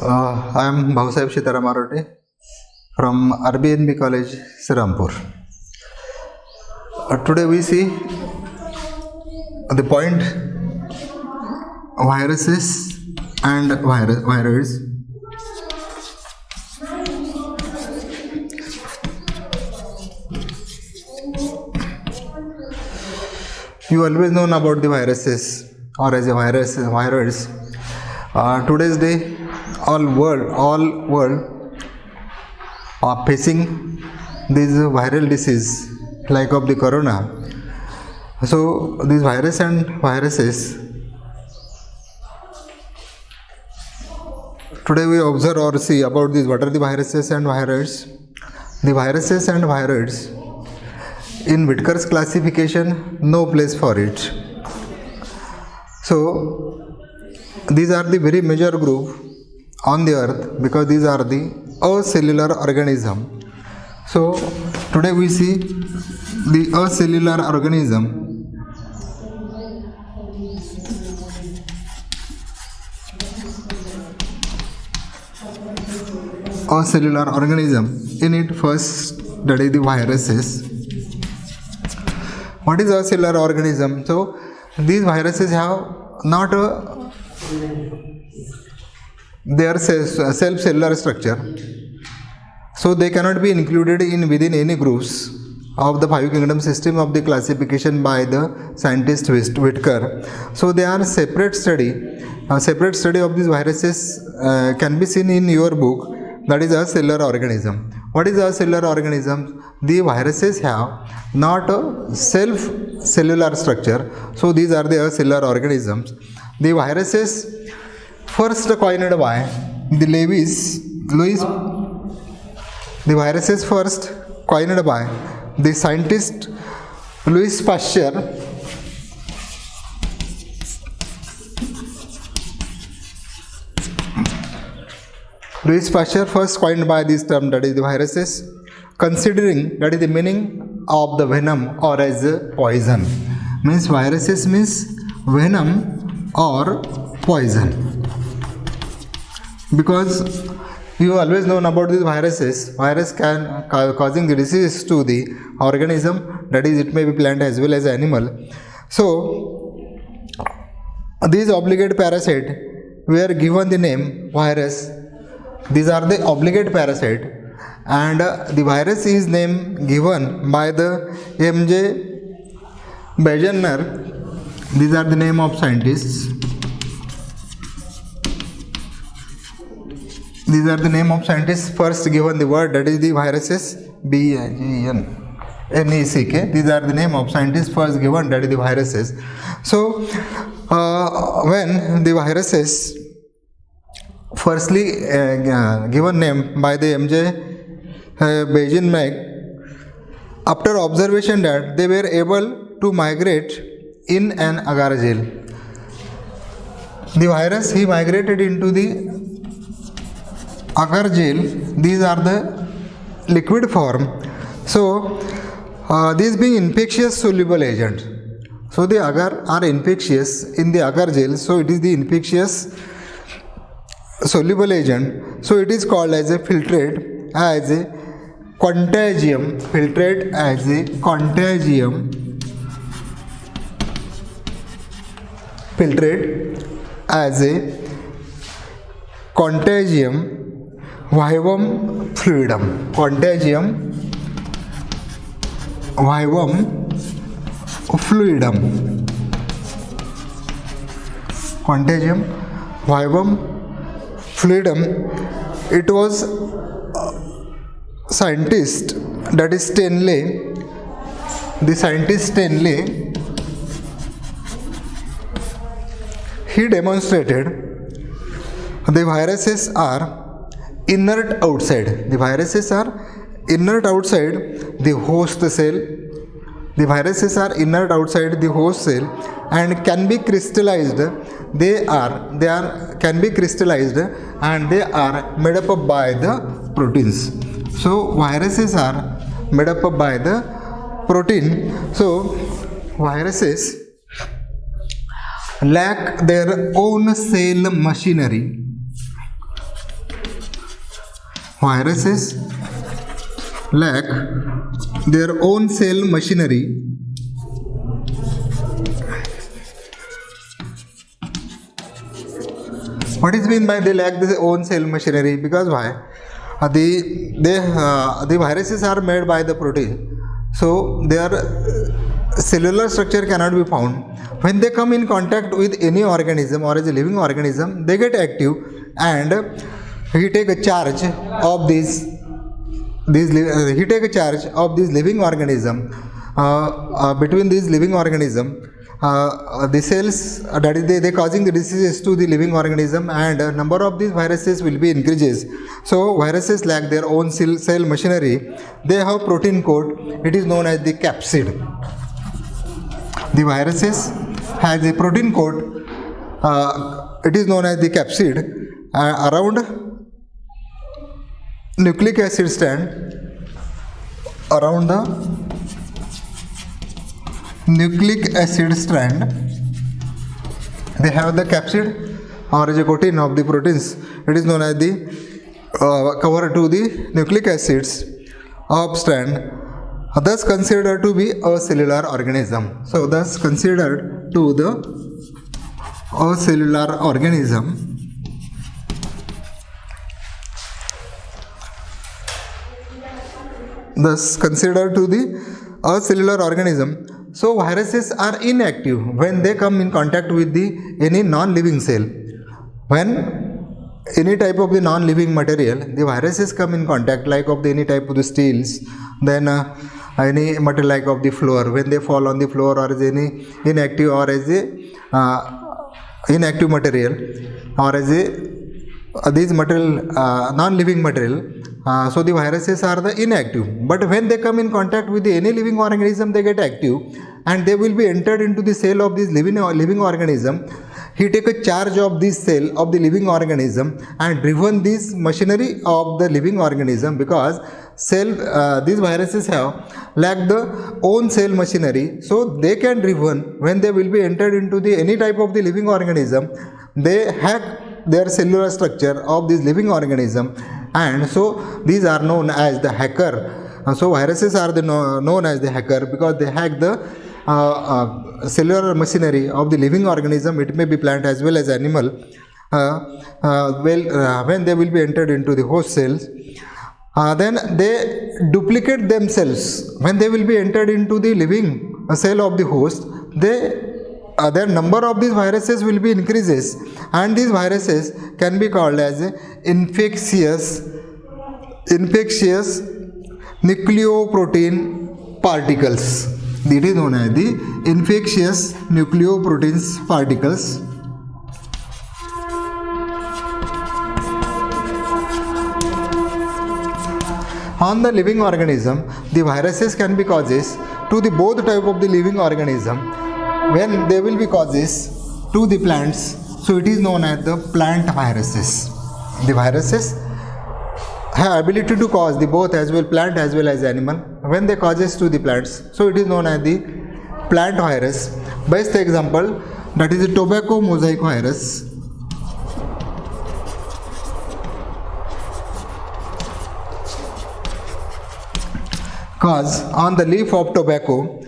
I am Aarote from RBNB College, Sirampur. Today we see the point viruses and viroids. You always know about the viruses or as a viroids. Today's day, all world are facing this viral disease like of the corona. So these virus and viruses, today we observe or see about these. What are the viruses and viroids? The viruses and viroids, in Whitaker's classification, no place for it. So these are the very major group on the earth because these are the acellular organism. So today we see the acellular organism. Acellular organism. In it, first study the viruses. What is acellular organism? So these viruses have not their self-cellular structure, so they cannot be included in within any groups of the five kingdom system of the classification by the scientist Whitaker. So they are separate study. A separate study of these viruses can be seen in your book, that is a cellular organism. What is a cellular organism? The viruses have not a self-cellular structure, so these are the cellular organisms. The viruses first coined by the Louis. The viruses first coined by the scientist Louis Pasteur. Louis Pasteur first coined by this term, that is the viruses, considering that is the meaning of the venom or as a poison. Means viruses means venom or poison. Because you always know about these viruses. Virus can causing the disease to the organism, that is it may be plant as well as animal. So these obligate parasite were given the name virus. These are the obligate parasite, and the virus is name given by the M.J. Wegener. These are the name of scientists. These are the name of scientists first given the word, that is the viruses, B-I-G-N-N-E-C-K. These are the name of scientists first given, that is the viruses. So when the viruses firstly given name by the M.J. Wegener, after observation that they were able to migrate in an agar gel. The virus, he migrated into the agar gel. These are the liquid form. So these being infectious soluble agent. So the agar are infectious in the agar gel. So it is the infectious soluble agent. So it is called as a filtrate as a contagium. Filtrate as a contagium. Filtrate as a contagium vivum fluidum. Contagium vivum fluidum. Contagium vivum fluidum. It was scientist, that is Stanley. The scientist Stanley, he demonstrated the viruses are inert outside. The viruses are inert outside the host cell. The viruses are inert outside the host cell and can be crystallized. They can be crystallized and they are made up by the proteins. So viruses are made up by the protein. So viruses lack their own cell machinery. viruses lack their own cell machinery What is mean by they lack their own cell machinery? Because why? The viruses are made by the protein, so their cellular structure cannot be found. When they come in contact with any organism or as a living organism, they get active and he take a charge of this living organism. Between these living organism, the cells that is they causing the diseases to the living organism, and number of these viruses will be increases. So viruses lack their own cell machinery. They have protein coat. It is known as the capsid. The viruses has a protein coat. It is known as the capsid around nucleic acid strand. Around the nucleic acid strand, they have the capsid or as a coating of the proteins. It is known as the cover to the nucleic acids of strand, thus considered to be a cellular organism. So thus considered to the a cellular organism. Thus considered to the a cellular organism. So viruses are inactive when they come in contact with any non-living cell. When any type of the non-living material, the viruses come in contact, like of any type of the steels, then any material like of the floor, when they fall on the floor or as any inactive or as a inactive material or as a this material non-living material, so the viruses are the inactive. But when they come in contact with any living organism, they get active and they will be entered into the cell of this living organism. He take a charge of this cell of the living organism and driven this machinery of the living organism, because these viruses have lack the own cell machinery, so they can driven when they will be entered into any type of the living organism. They hack their cellular structure of this living organism, and so these are known as the hacker. So viruses are known as the hacker because they hack the cellular machinery of the living organism. It may be plant as well as animal. When they will be entered into the host cells, then they duplicate themselves. When they will be entered into the living cell of the host, their number of these viruses will be increases, and these viruses can be called as infectious nucleoprotein particles. It is known as the infectious nucleoproteins particles. On the living organism, the viruses can be causes to the both type of the living organism. When they will be causes to the plants, so it is known as the plant viruses. The viruses have ability to cause the both as well plant as well as animal. When they causes to the plants, so it is known as the plant virus. Best example, that is the tobacco mosaic virus. Cause on the leaf of tobacco,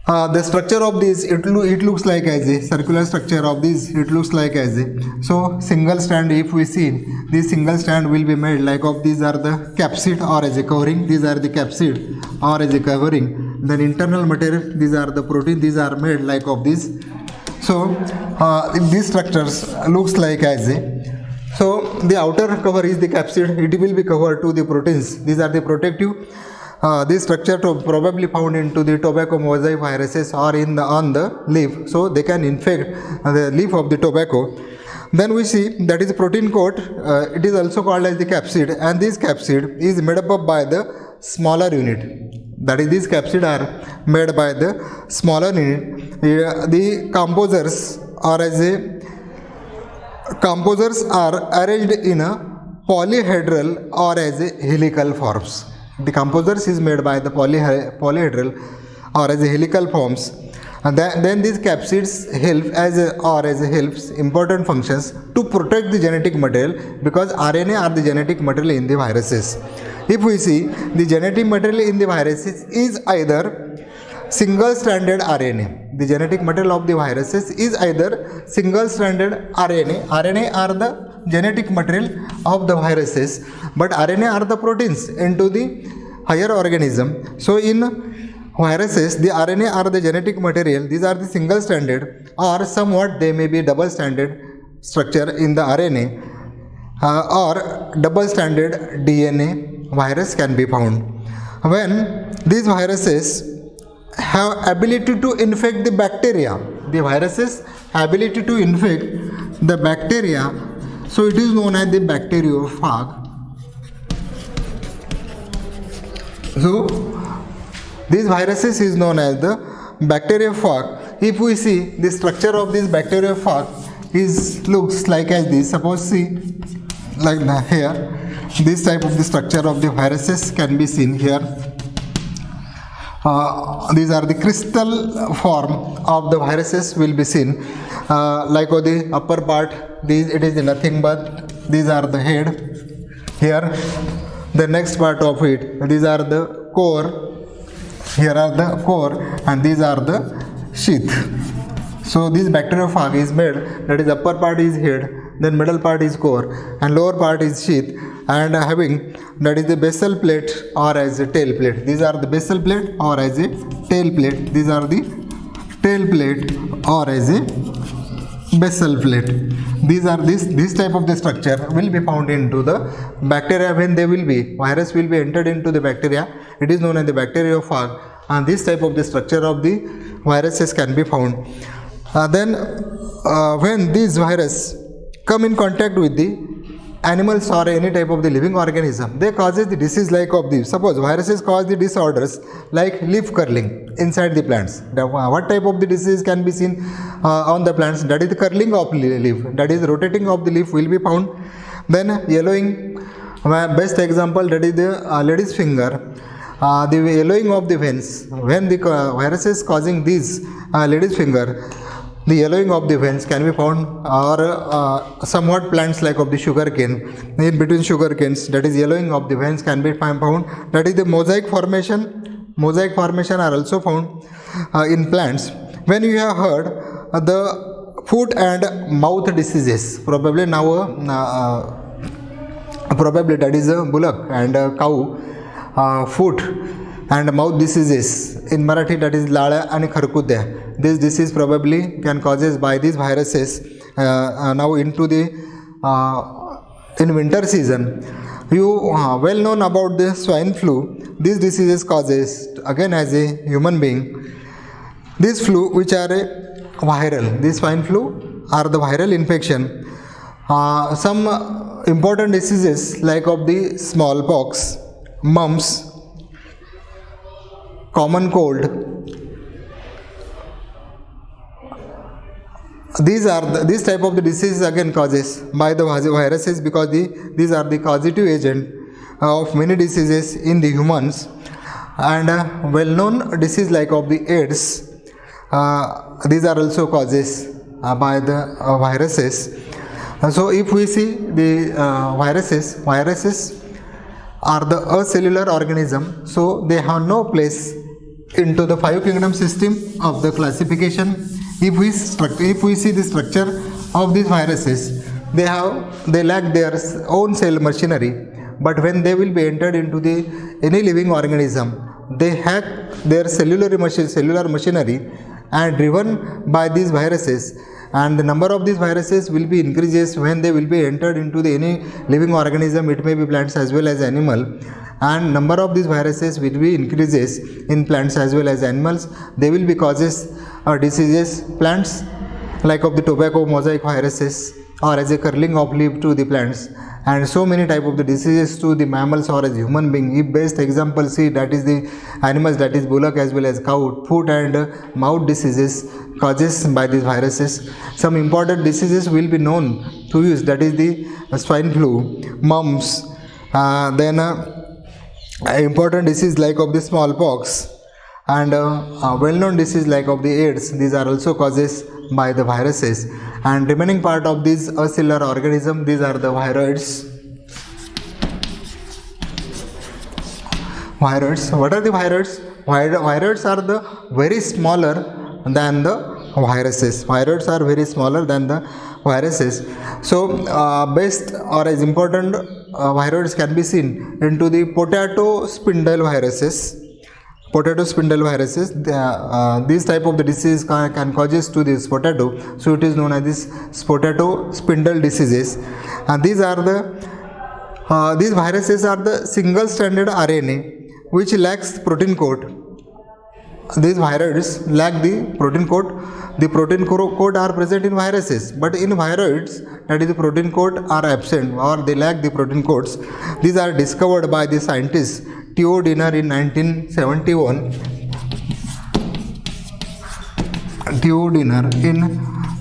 the structure of this, it looks like as a circular structure of this, it looks like as a, so single strand. If we see, this single strand will be made like of these are the capsid or as a covering, these are the capsid or as a covering. Then internal material, these are the protein, these are made like of this. So these structures looks like as a, so the outer cover is the capsid, it will be covered to the proteins, these are the protective. This structure probably found into the tobacco mosaic viruses or on the leaf, so they can infect the leaf of the tobacco. Then we see that is protein coat. It is also called as the capsid, and this capsid is made up by the smaller unit. That is, these capsid are made by the smaller unit. The composers are arranged in a polyhedral or as a helical forms. The composers is made by the polyhedral or as a helical forms, And then these capsids help helps important functions to protect the genetic material, because RNA are the genetic material in the viruses. If we see, the genetic material in the viruses is either single-stranded RNA. The genetic material of the viruses is either single-stranded RNA. RNA are the genetic material of the viruses, but RNA are the proteins into the higher organism. So in viruses, the RNA are the genetic material. These are the single-stranded, or somewhat they may be double-stranded structure in the RNA, or double-stranded DNA virus can be found. When these viruses have ability to infect the bacteria, the viruses ability to infect the bacteria, so it is known as the bacteriophage. So these viruses is known as the bacteriophage. If we see the structure of this bacteriophage looks like as this. Suppose see like here, this type of the structure of the viruses can be seen here. These are the crystal form of the viruses will be seen. Like on the upper part, it is nothing but these are the head here. The next part of it, these are the core. Here are the core, and these are the sheath. So this bacteriophage is made, that is upper part is head, then middle part is core, and lower part is sheath, and having that is the basal plate or as a tail plate. These are the basal plate or as a tail plate. These are the tail plate or as a basal plate. These are this type of the structure will be found into the bacteria. When they will be, virus will be entered into the bacteria, it is known as the bacteriophage, and this type of the structure of the viruses can be found. Then when these virus come in contact with the animals or any type of the living organism, they causes the disease like of the, suppose viruses cause the disorders like leaf curling inside the plants. What type of the disease can be seen on the plants? That is the curling of leaf, that is rotating of the leaf will be found. Then yellowing, best example, that is the lady's finger, the yellowing of the veins. When the virus is causing this lady's finger, the yellowing of the veins can be found, or somewhat plants like of the sugar cane, in between sugar canes, that is yellowing of the veins can be found. That is the mosaic formation. Mosaic formation are also found in plants. When you have heard the foot and mouth diseases, probably now probably that is a bullock and a cow foot and mouth diseases. In Marathi that is lala and kharkudya. This disease probably can causes by these viruses now into the in winter season. You well known about the swine flu. This diseases causes again as a human being. This flu which are viral. This swine flu are the viral infection. Some important diseases like of the smallpox, mumps, common cold. These type of the diseases again causes by the viruses, because these are the causative agent of many diseases in the humans. And well-known disease like of the AIDS, these are also causes by the viruses. So if we see the viruses are the acellular organism, so they have no place into the 5 kingdom system of the classification. If we see the structure of these viruses, they lack their own cell machinery, but when they will be entered into any living organism, they hack their cellular machinery and driven by these viruses, and the number of these viruses will be increases when they will be entered into any living organism. It may be plants as well as animal, and number of these viruses will be increases in plants as well as animals. They will be causes diseases, plants like of the tobacco mosaic viruses, or as a curling of leaf to the plants, and so many type of the diseases to the mammals or as human being. If best example see, that is the animals, that is bullock as well as cow, foot and mouth diseases causes by these viruses. Some important diseases will be known to use, that is the swine flu, mumps, then important disease like of the smallpox, and well-known disease like of the AIDS, these are also causes by the viruses, and remaining part of these acellular organism, these are the viroids. Viroids. What are the viroids? Viroids are the very smaller than the viruses. Viroids are very smaller than the viruses. So best or as important viroids can be seen into the potato spindle viruses. Potato spindle viruses, these type of the disease can causes to this potato, so it is known as this potato spindle diseases. And these are the these viruses are the single stranded RNA which lacks protein coat. These viroids lack the protein coat. The protein coat are present in viruses, but in viroids, that is the protein coat are absent or they lack the protein coats. These are discovered by the scientist Theo Dinner in 1971. Theo Dinner in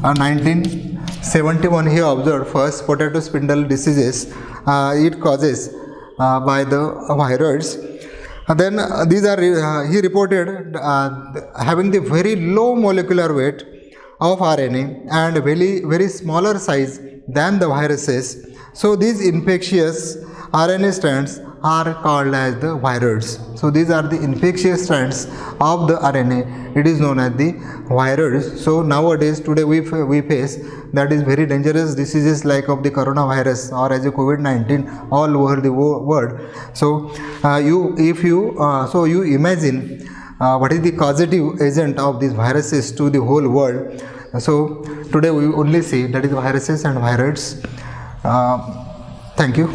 1971 he observed first potato spindle diseases. It causes by the viroids. Then these are he reported having the very low molecular weight of RNA and very smaller size than the viruses. So these infectious RNA strands are called as the viroids. So these are the infectious strands of the RNA. It is known as the viroids. So nowadays, today we face that is very dangerous diseases like of the coronavirus or as a COVID-19 all over the world. So you imagine what is the causative agent of these viruses to the whole world. So today we only see that is viruses and viroids. Thank you.